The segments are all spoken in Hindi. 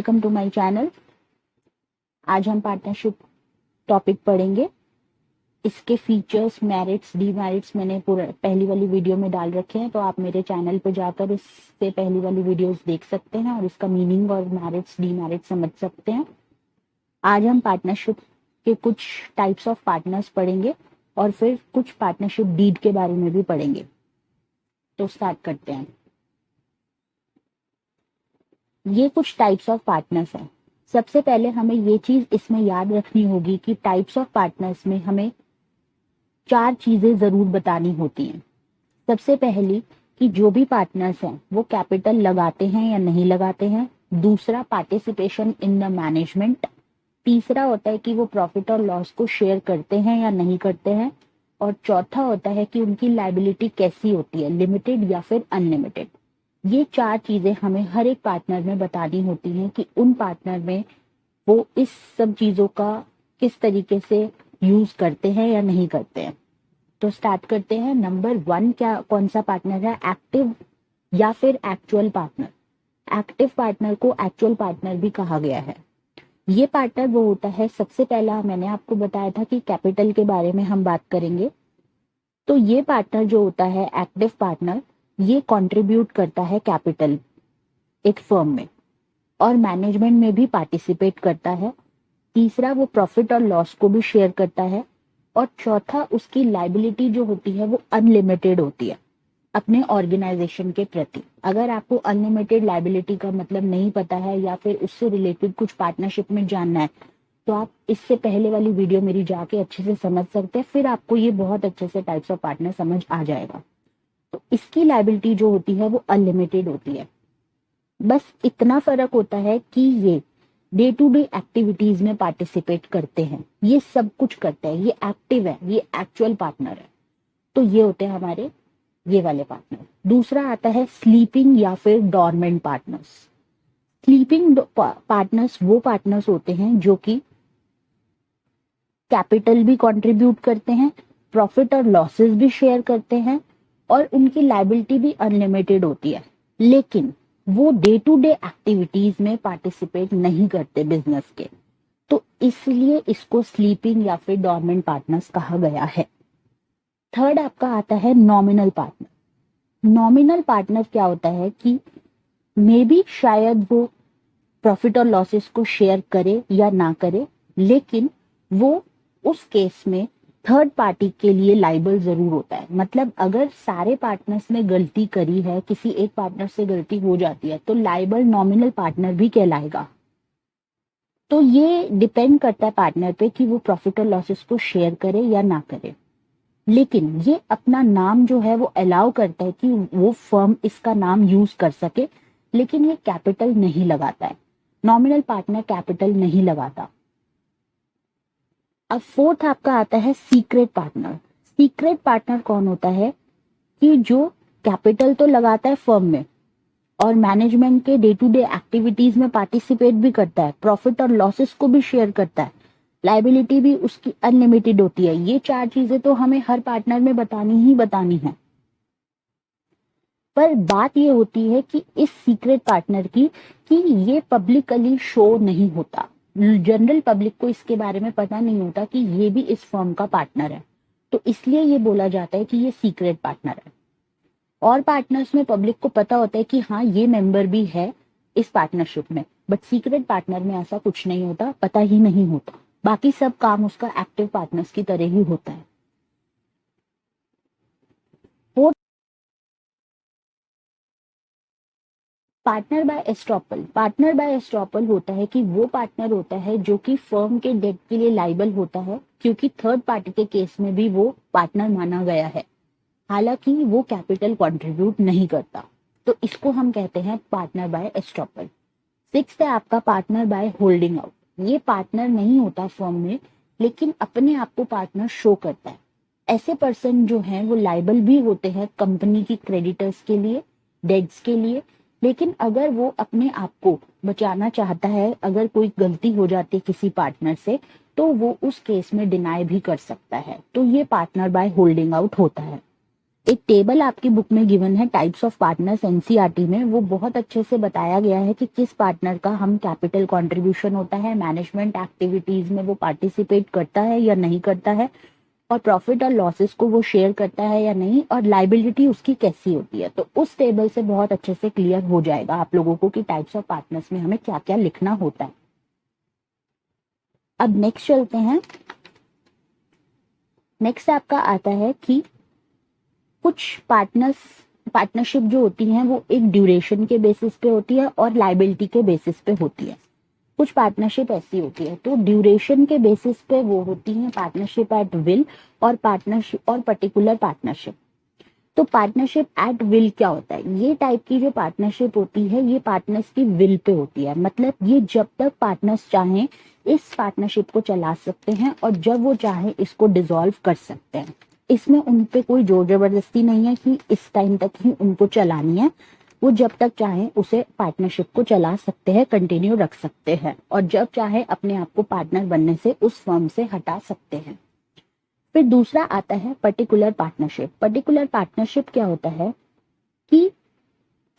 Welcome to my channel. आज हम पार्टनरशिप टॉपिक पढ़ेंगे। इसके फीचर्स, मेरिट्स, डीमेरिट्स मैंने पहली वाली वीडियो में डाल रखे हैं, तो आप मेरे चैनल पर जाकर इससे पहली वाली वीडियोस देख सकते हैं और इसका मीनिंग और मेरिट्स डीमेरिट्स समझ सकते हैं। आज हम पार्टनरशिप के कुछ टाइप्स ऑफ पार्टनर्स पढ़ेंगे और फिर कुछ पार्टनरशिप डीड के बारे में भी पढ़ेंगे। तो स्टार्ट करते हैं। ये कुछ टाइप्स ऑफ पार्टनर्स हैं। सबसे पहले हमें ये चीज इसमें याद रखनी होगी कि टाइप्स ऑफ पार्टनर्स में हमें 4 चीजें जरूर बतानी होती हैं। सबसे पहली कि जो भी पार्टनर्स हैं वो कैपिटल लगाते हैं या नहीं लगाते हैं। दूसरा, पार्टिसिपेशन इन द मैनेजमेंट। तीसरा होता है कि वो प्रॉफिट और लॉस को शेयर करते हैं या नहीं करते हैं। और चौथा होता है कि उनकी लायबिलिटी कैसी होती है, लिमिटेड या फिर अनलिमिटेड। ये 4 चीजें हमें हर एक पार्टनर में बतानी होती हैं कि उन पार्टनर में वो इस सब चीजों का किस तरीके से यूज करते हैं या नहीं करते हैं। तो स्टार्ट करते हैं। नंबर 1 कौन सा पार्टनर है? एक्टिव या फिर एक्चुअल पार्टनर। एक्टिव पार्टनर को एक्चुअल पार्टनर भी कहा गया है। ये पार्टनर वो होता है, सबसे पहला मैंने आपको बताया था कि कैपिटल के बारे में हम बात करेंगे। तो ये पार्टनर जो होता है एक्टिव पार्टनर, ये कंट्रीब्यूट करता है कैपिटल एक फर्म में और मैनेजमेंट में भी पार्टिसिपेट करता है। तीसरा, वो प्रॉफिट और लॉस को भी शेयर करता है। और चौथा, उसकी लायबिलिटी जो होती है वो अनलिमिटेड होती है अपने ऑर्गेनाइजेशन के प्रति। अगर आपको अनलिमिटेड लायबिलिटी का मतलब नहीं पता है या फिर उससे रिलेटेड कुछ पार्टनरशिप में जानना है, तो आप इससे पहले वाली वीडियो मेरी जाके अच्छे से समझ सकते हैं। फिर आपको ये बहुत अच्छे से टाइप्स ऑफ पार्टनर समझ आ जाएगा। तो इसकी लायबिलिटी जो होती है वो अनलिमिटेड होती है। बस इतना फर्क होता है कि ये डे टू डे एक्टिविटीज में पार्टिसिपेट करते हैं, ये सब कुछ करते हैं, ये एक्टिव है, ये एक्चुअल पार्टनर है। तो ये होते हैं हमारे ये वाले पार्टनर। दूसरा आता है स्लीपिंग या फिर डॉर्मेंट पार्टनर्स। स्लीपिंग पार्टनर्स वो पार्टनर्स होते हैं जो कि कैपिटल भी कंट्रीब्यूट करते हैं, प्रॉफिट और लॉसेस भी शेयर करते हैं और उनकी लायबिलिटी भी अनलिमिटेड होती है, लेकिन वो डे टू डे एक्टिविटीज में पार्टिसिपेट नहीं करते बिजनेस के। तो इसलिए इसको स्लीपिंग या फिर डॉर्मेंट पार्टनर्स कहा गया है। थर्ड आपका आता है नॉमिनल पार्टनर। नॉमिनल पार्टनर क्या होता है कि मे बी शायद वो प्रॉफिट और लॉसेस को शेयर करे या ना करे, लेकिन वो उस केस में थर्ड पार्टी के लिए लाइबल जरूर होता है। मतलब अगर सारे पार्टनर्स ने गलती करी है, किसी एक पार्टनर से गलती हो जाती है, तो लाइबल नॉमिनल पार्टनर भी कहलाएगा। तो ये डिपेंड करता है पार्टनर पे कि वो प्रॉफिट और लॉसेस को शेयर करे या ना करे। लेकिन ये अपना नाम जो है वो अलाउ करता है कि वो फर्म इसका नाम यूज कर सके, लेकिन ये कैपिटल नहीं लगाता है। नॉमिनल पार्टनर कैपिटल नहीं लगाता। अब फोर्थ आपका आता है सीक्रेट पार्टनर। सीक्रेट पार्टनर कौन होता है कि जो कैपिटल तो लगाता है फर्म में और मैनेजमेंट के डे टू डे एक्टिविटीज में पार्टिसिपेट भी करता है, प्रॉफिट और लॉसेस को भी शेयर करता है, लायबिलिटी भी उसकी अनलिमिटेड होती है। ये 4 चीजें तो हमें हर पार्टनर में बतानी ही बतानी है। पर बात ये होती है कि इस सीक्रेट पार्टनर की कि ये पब्लिकली शो नहीं होता। जनरल पब्लिक को इसके बारे में पता नहीं होता कि ये भी इस फर्म का पार्टनर है, तो इसलिए ये बोला जाता है कि ये सीक्रेट पार्टनर है। और पार्टनर्स में पब्लिक को पता होता है कि हाँ ये मेंबर भी है इस पार्टनरशिप में, बट सीक्रेट पार्टनर में ऐसा कुछ नहीं होता, पता ही नहीं होता। बाकी सब काम उसका एक्टिव पार्टनर्स की तरह ही होता है। Partner by estoppel. Partner by estoppel होता है कि वो पार्टनर होता है जो कि फर्म के डेट के लिए लाइबल होता है, क्योंकि थर्ड पार्टी के केस में भी वो पार्टनर माना गया है, हालांकि वो कैपिटल कंट्रीब्यूट नहीं करता। तो इसको हम कहते हैं पार्टनर बाय एस्ट्रॉपल। 6th है आपका पार्टनर बाय होल्डिंग आउट। ये पार्टनर नहीं होता फर्म में, लेकिन अपने आप को पार्टनर शो करता है। ऐसे पर्सन जो हैं वो लाइबल भी होते हैं कंपनी की क्रेडिटर्स के लिए, डेट्स के लिए, लेकिन अगर वो अपने आप को बचाना चाहता है, अगर कोई गलती हो जाती है किसी पार्टनर से, तो वो उस केस में डिनाई भी कर सकता है। तो ये पार्टनर बाय होल्डिंग आउट होता है। एक टेबल आपकी बुक में गिवन है टाइप्स ऑफ पार्टनर्स एनसीईआरटी में, वो बहुत अच्छे से बताया गया है कि किस पार्टनर का हम कैपिटल कंट्रीब्यूशन होता है, मैनेजमेंट एक्टिविटीज में वो पार्टिसिपेट करता है या नहीं करता है, और प्रॉफिट और लॉसेस को वो शेयर करता है या नहीं, और लाइबिलिटी उसकी कैसी होती है। तो उस टेबल से बहुत अच्छे से क्लियर हो जाएगा आप लोगों को कि टाइप्स ऑफ पार्टनर्स में हमें क्या क्या लिखना होता है। अब नेक्स्ट चलते हैं। नेक्स्ट आपका आता है कि कुछ पार्टनरशिप जो होती हैं वो एक ड्यूरेशन के बेसिस पे होती है और लाइबिलिटी के बेसिस पे होती है। कुछ पार्टनरशिप ऐसी होती है, तो ड्यूरेशन के बेसिस पे वो होती है पार्टनरशिप एट विल और पार्टनरशिप और पर्टिकुलर पार्टनरशिप। तो पार्टनरशिप एट विल क्या होता है? ये टाइप की जो पार्टनरशिप होती है ये पार्टनर्स की विल पे होती है, मतलब ये जब तक पार्टनर्स चाहें इस पार्टनरशिप को चला सकते हैं और जब वो चाहे इसको डिसॉल्व कर सकते हैं। इसमें उन पे कोई जोर जबरदस्ती नहीं है कि इस टाइम तक ही उनको चलानी है, वो जब तक चाहे उसे पार्टनरशिप को चला सकते हैं, कंटिन्यू रख सकते हैं, और जब चाहे अपने आप को पार्टनर बनने से उस फर्म से हटा सकते हैं। फिर दूसरा आता है पर्टिकुलर पार्टनरशिप। पर्टिकुलर पार्टनरशिप क्या होता है कि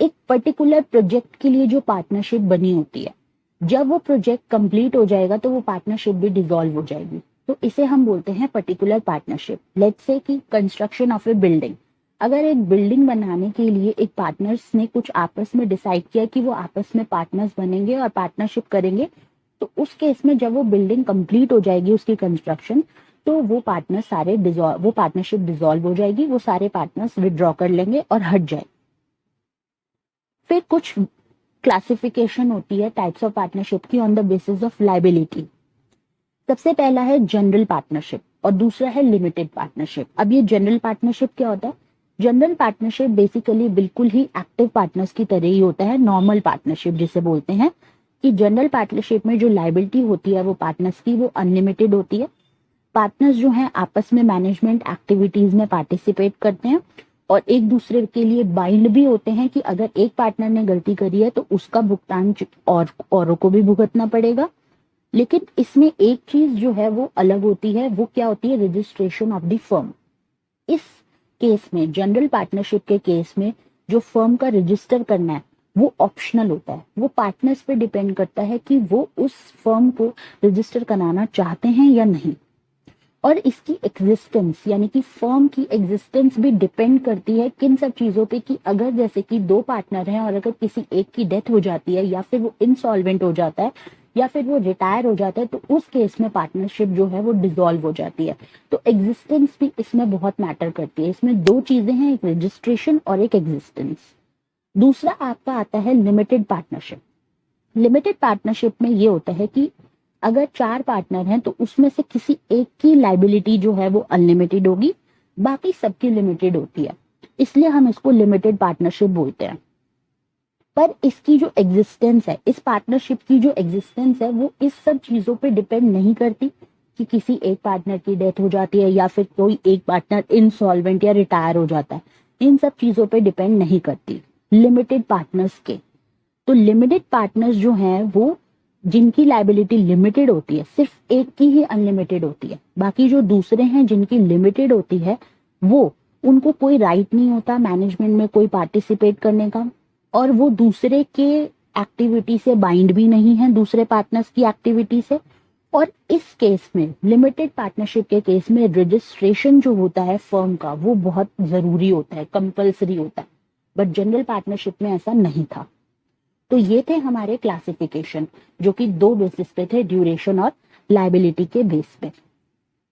एक पर्टिकुलर प्रोजेक्ट के लिए जो पार्टनरशिप बनी होती है, जब वो प्रोजेक्ट कंप्लीट हो जाएगा तो वो पार्टनरशिप भी डिसॉल्व हो जाएगी, तो इसे हम बोलते हैं पर्टिकुलर पार्टनरशिप। लेट्स से कि कंस्ट्रक्शन ऑफ ए बिल्डिंग, अगर एक बिल्डिंग बनाने के लिए एक पार्टनर्स ने कुछ आपस में डिसाइड किया कि वो आपस में पार्टनर्स बनेंगे और पार्टनरशिप करेंगे, तो उस केस में जब वो बिल्डिंग कंप्लीट हो जाएगी उसकी कंस्ट्रक्शन, तो वो पार्टनरशिप डिसॉल्व हो जाएगी, वो सारे पार्टनर्स विड्रॉ कर लेंगे और हट जाए। फिर कुछ क्लासिफिकेशन होती है टाइप्स ऑफ पार्टनरशिप की on the basis of liability. सबसे पहला है जनरल पार्टनरशिप और दूसरा है लिमिटेड पार्टनरशिप। अब ये जनरल पार्टनरशिप क्या होता है? जनरल पार्टनरशिप बेसिकली बिल्कुल ही एक्टिव पार्टनर्स की तरह ही होता है, नॉर्मल पार्टनरशिप जिसे बोलते हैं, कि जनरल पार्टनरशिप में जो लाइबिलिटी होती है वो पार्टनर्स की वो अनलिमिटेड होती है। पार्टनर्स जो हैं आपस में मैनेजमेंट एक्टिविटीज में पार्टिसिपेट करते हैं और एक दूसरे के लिए बाइंड भी होते हैं कि अगर एक पार्टनर ने गलती करी है तो उसका भुगतान औरों को भी भुगतना पड़ेगा। लेकिन इसमें एक चीज जो है वो अलग होती है, वो क्या होती है? Registration of the firm. इस केस में, जनरल पार्टनरशिप के केस में, जो फर्म का रजिस्टर करना है वो ऑप्शनल होता है, वो पार्टनर्स पे डिपेंड करता है कि वो उस फर्म को रजिस्टर कराना चाहते हैं या नहीं। और इसकी एग्जिस्टेंस यानी कि फर्म की एग्जिस्टेंस भी डिपेंड करती है किन सब चीजों पे, कि अगर जैसे कि दो पार्टनर हैं और अगर किसी एक की डेथ हो जाती है या फिर वो इंसॉल्वेंट हो जाता है या फिर वो रिटायर हो जाता है, तो उस केस में पार्टनरशिप जो है वो डिसॉल्व हो जाती है। तो एग्जिस्टेंस भी इसमें बहुत मैटर करती है। इसमें दो चीजें हैं, एक रजिस्ट्रेशन और एक एग्जिस्टेंस। दूसरा आपका आता है लिमिटेड पार्टनरशिप। लिमिटेड पार्टनरशिप में ये होता है कि अगर 4 पार्टनर हैं तो उसमें से किसी एक की लाइबिलिटी जो है वो अनलिमिटेड होगी, बाकी सबकी लिमिटेड होती है, इसलिए हम इसको लिमिटेड पार्टनरशिप बोलते हैं। पर इसकी जो एग्जिस्टेंस है, इस पार्टनरशिप की जो एग्जिस्टेंस है वो इस सब चीजों पे डिपेंड नहीं करती कि किसी एक पार्टनर की डेथ हो जाती है या फिर कोई एक पार्टनर इंसॉल्वेंट या रिटायर हो जाता है, इन सब चीजों पे डिपेंड नहीं करती लिमिटेड पार्टनर्स के। तो लिमिटेड पार्टनर्स जो हैं वो जिनकी लाइबिलिटी लिमिटेड होती है, सिर्फ एक की ही अनलिमिटेड होती है, बाकी जो दूसरे हैं जिनकी लिमिटेड होती है वो, उनको कोई राइट नहीं होता मैनेजमेंट में कोई पार्टिसिपेट करने का, और वो दूसरे के एक्टिविटी से बाइंड भी नहीं है, दूसरे पार्टनर्स की एक्टिविटी से। और इस केस में, लिमिटेड पार्टनरशिप के केस में, रजिस्ट्रेशन जो होता है फर्म का वो बहुत जरूरी होता है, कंपल्सरी होता है, बट जनरल पार्टनरशिप में ऐसा नहीं था। तो ये थे हमारे क्लासिफिकेशन जो कि 2 बेसिस पे थे, ड्यूरेशन और लाइबिलिटी के बेस पे।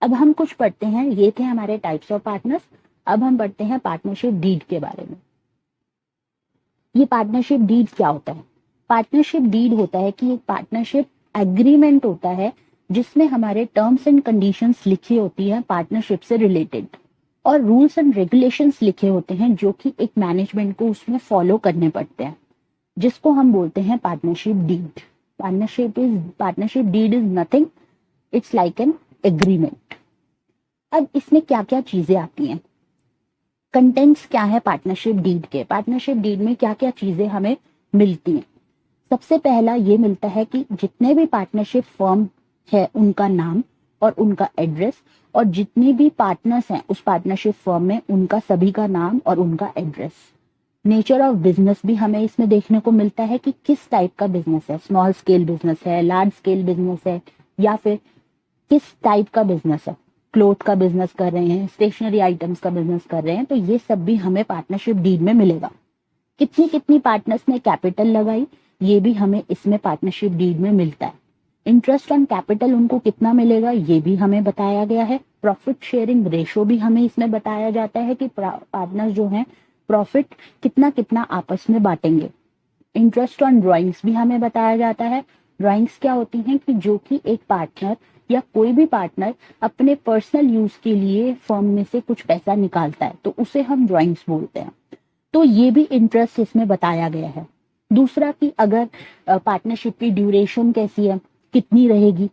अब हम कुछ पढ़ते हैं, ये थे हमारे टाइप्स ऑफ पार्टनर्स। अब हम पढ़ते हैं पार्टनरशिप डीड के बारे में। ये पार्टनरशिप डीड क्या होता है? पार्टनरशिप डीड होता है कि एक पार्टनरशिप एग्रीमेंट होता है जिसमें हमारे टर्म्स एंड कंडीशंस लिखी होती है पार्टनरशिप से रिलेटेड, और रूल्स एंड रेगुलेशंस लिखे होते हैं जो कि एक मैनेजमेंट को उसमें फॉलो करने पड़ते हैं, जिसको हम बोलते हैं partnership deed. Partnership deed is nothing, it's like an agreement. अब इसमें क्या क्या चीजें आती हैं, कंटेंट्स क्या है पार्टनरशिप डीड के? पार्टनरशिप डीड में क्या क्या चीजें हमें मिलती हैं? सबसे पहला ये मिलता है कि जितने भी पार्टनरशिप फर्म है उनका नाम और उनका एड्रेस, और जितने भी पार्टनर्स हैं उस पार्टनरशिप फर्म में उनका सभी का नाम और उनका एड्रेस। नेचर ऑफ बिजनेस भी हमें इसमें देखने को मिलता है कि किस टाइप का बिजनेस है, स्मॉल स्केल बिजनेस है, लार्ज स्केल बिजनेस है, या फिर किस टाइप का बिजनेस है, क्लोथ का बिजनेस कर रहे हैं, स्टेशनरी आइटम्स का बिजनेस कर रहे हैं, तो ये सब भी हमें पार्टनरशिप डीड में मिलेगा। कितनी कितनी पार्टनर्स ने कैपिटल लगाई, ये भी हमें इसमें पार्टनरशिप डीड में मिलता है। इंटरेस्ट ऑन कैपिटल उनको कितना मिलेगा ये भी हमें बताया गया है। प्रॉफिट शेयरिंग रेशो भी हमें इसमें बताया जाता है कि पार्टनर्स जो हैं प्रॉफिट कितना कितना आपस में बांटेंगे। इंटरेस्ट ऑन ड्राइंग्स भी हमें बताया जाता है। ड्राइंग्स क्या होती हैं कि जो कि एक पार्टनर या कोई भी पार्टनर अपने पर्सनल यूज के लिए फर्म में से कुछ पैसा निकालता है तो उसे हम ड्राइंग्स बोलते हैं। तो ये भी इंटरेस्ट इसमें बताया गया है। दूसरा कि अगर पार्टनरशिप की ड्यूरेशन कैसी है, कितनी रहेगी,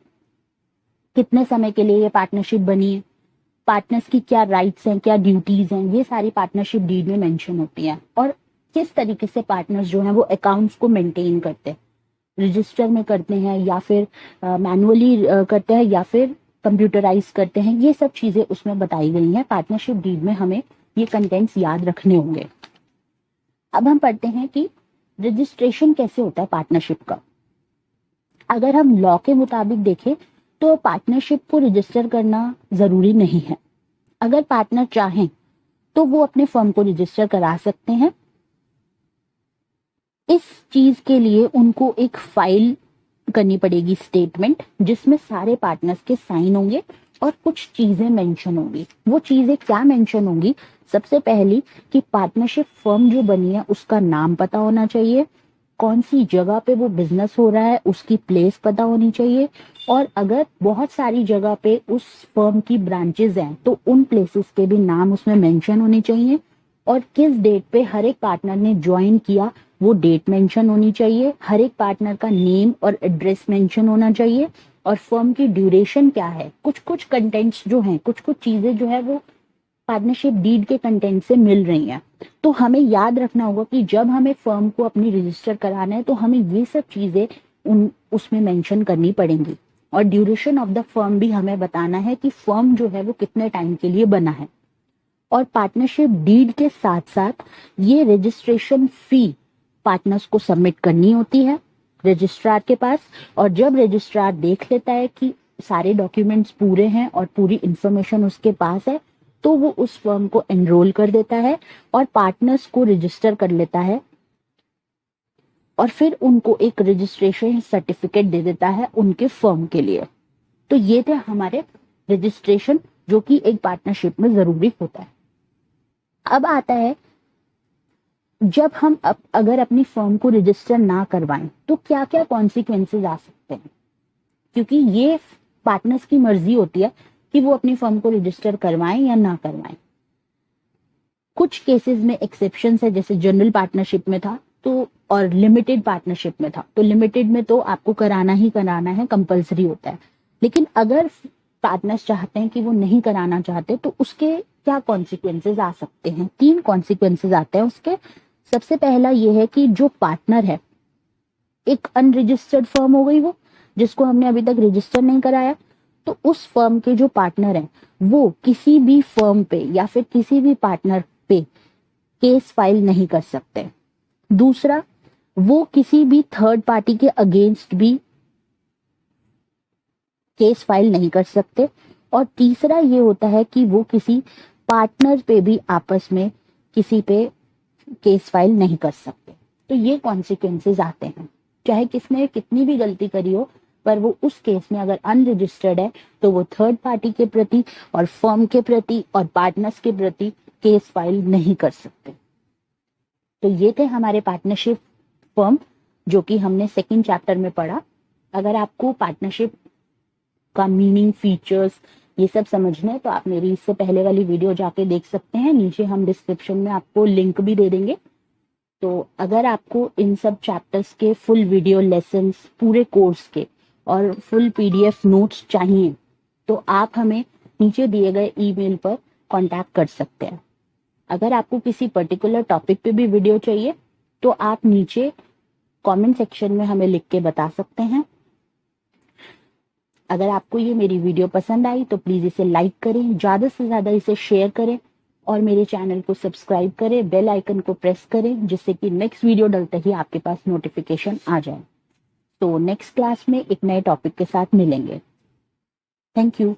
कितने समय के लिए ये पार्टनरशिप बनी है, पार्टनर्स की क्या राइट्स हैं, क्या ड्यूटीज हैं, ये सारी पार्टनरशिप डीड में मेंशन होती हैं। और किस तरीके से पार्टनर्स जो हैं वो अकाउंट्स को मेंटेन करते हैं, रजिस्टर में करते हैं या फिर मैनुअली करते हैं या फिर कंप्यूटराइज करते हैं, ये सब चीजें उसमें बताई गई हैं। पार्टनरशिप डीड में हमें ये कंटेंट्स याद रखने होंगे। अब हम पढ़ते हैं कि रजिस्ट्रेशन कैसे होता है पार्टनरशिप का। अगर हम लॉ के मुताबिक देखें तो पार्टनरशिप को रजिस्टर करना जरूरी नहीं है। अगर पार्टनर चाहें तो वो अपने फर्म को रजिस्टर करा सकते हैं। इस चीज के लिए उनको एक फाइल करनी पड़ेगी, स्टेटमेंट, जिसमें सारे पार्टनर्स के साइन होंगे और कुछ चीजें मेंशन होंगी। वो चीजें क्या मेंशन होंगी? सबसे पहली कि पार्टनरशिप फर्म जो बनी है उसका नाम पता होना चाहिए, कौन सी जगह पे वो बिजनेस हो रहा है उसकी प्लेस पता होनी चाहिए, और अगर बहुत सारी जगह पे उस फर्म की ब्रांचेस हैं तो उन प्लेसेस के भी नाम उसमें मेंशन होने चाहिए, और किस डेट पे हर एक पार्टनर ने ज्वाइन किया वो डेट मेंशन होनी चाहिए, हर एक पार्टनर का नेम और एड्रेस मेंशन होना चाहिए, और फर्म की ड्यूरेशन क्या है। कुछ कुछ कंटेंट्स जो हैं, कुछ कुछ चीजें जो है वो पार्टनरशिप डीड के कंटेंट से मिल रही हैं। तो हमें याद रखना होगा कि जब हमें फर्म को अपनी रजिस्टर कराना है तो हमें ये सब चीजें उसमें मेंशन करनी पड़ेंगी। और ड्यूरेशन ऑफ द फर्म भी हमें बताना है कि फर्म जो है वो कितने टाइम के लिए बना है। और पार्टनरशिप डीड के साथ साथ ये रजिस्ट्रेशन फी पार्टनर्स को सबमिट करनी होती है रजिस्ट्रार के पास। और जब रजिस्ट्रार देख लेता है कि सारे डॉक्यूमेंट्स पूरे हैं और पूरी इंफॉर्मेशन उसके पास है तो वो उस फर्म को एनरोल कर देता है और पार्टनर्स को रजिस्टर कर लेता है, और फिर उनको एक रजिस्ट्रेशन सर्टिफिकेट दे देता है उनके फर्म के लिए। तो ये थे हमारे रजिस्ट्रेशन जो कि एक पार्टनरशिप में जरूरी होता है। अब आता है जब हम अगर अपनी फर्म को रजिस्टर ना करवाएं तो क्या क्या कॉन्सिक्वेंसेज आ सकते हैं, क्योंकि ये पार्टनर्स की मर्जी होती है कि वो अपनी फर्म को रजिस्टर करवाएं या ना करवाएं। कुछ केसेस में एक्सेप्शन है, जैसे जनरल पार्टनरशिप में था तो, और लिमिटेड पार्टनरशिप में था। तो लिमिटेड में तो आपको कराना ही कराना है, कंपलसरी होता है। लेकिन अगर पार्टनर्स चाहते हैं कि वो नहीं कराना चाहते तो उसके क्या कॉन्सिक्वेंसेज आ सकते हैं? 3 कॉन्सिक्वेंसेज आते हैं उसके। सबसे पहला ये है कि जो पार्टनर है, एक अनरजिस्टर्ड फर्म हो गई वो, जिसको हमने अभी तक रजिस्टर नहीं कराया, तो उस फर्म के जो पार्टनर है वो किसी भी फर्म पे या फिर किसी भी पार्टनर पे केस फाइल नहीं कर सकते। दूसरा, वो किसी भी थर्ड पार्टी के अगेंस्ट भी केस फाइल नहीं कर सकते। और तीसरा ये होता है कि वो किसी पार्टनर पे भी आपस में किसी पे केस फाइल नहीं कर सकते। तो ये कॉन्सिक्वेंसेज आते हैं। चाहे किसने कितनी भी गलती करी हो, पर वो उस केस में अगर अनरजिस्टर्ड है तो वो थर्ड पार्टी के प्रति और फर्म के प्रति और पार्टनर्स के प्रति केस फाइल नहीं कर सकते। तो ये थे हमारे पार्टनरशिप फर्म जो कि हमने सेकंड चैप्टर में पढ़ा। अगर आपको पार्टनरशिप का मीनिंग, फीचर्स ये सब समझना है तो आप मेरी इससे पहले वाली वीडियो जाके देख सकते हैं। नीचे हम डिस्क्रिप्शन में आपको लिंक भी दे देंगे। तो अगर आपको इन सब चैप्टर्स के फुल वीडियो लेसन्स, पूरे कोर्स के और फुल पीडीएफ नोट्स चाहिए तो आप हमें नीचे दिए गए ईमेल पर कांटेक्ट कर सकते हैं। अगर आपको किसी पर्टिकुलर टॉपिक पे भी वीडियो चाहिए तो आप नीचे कमेंट सेक्शन में हमें लिख के बता सकते हैं। अगर आपको ये मेरी वीडियो पसंद आई तो प्लीज़ इसे लाइक करें, ज़्यादा से ज़्यादा इसे शेयर करें और मेरे चैनल को सब्सक्राइब करें, बेल आइकन को प्रेस करें जिससे कि नेक्स्ट वीडियो डलते ही आपके पास नोटिफिकेशन आ जाए। तो नेक्स्ट क्लास में एक नए टॉपिक के साथ मिलेंगे। Thank you.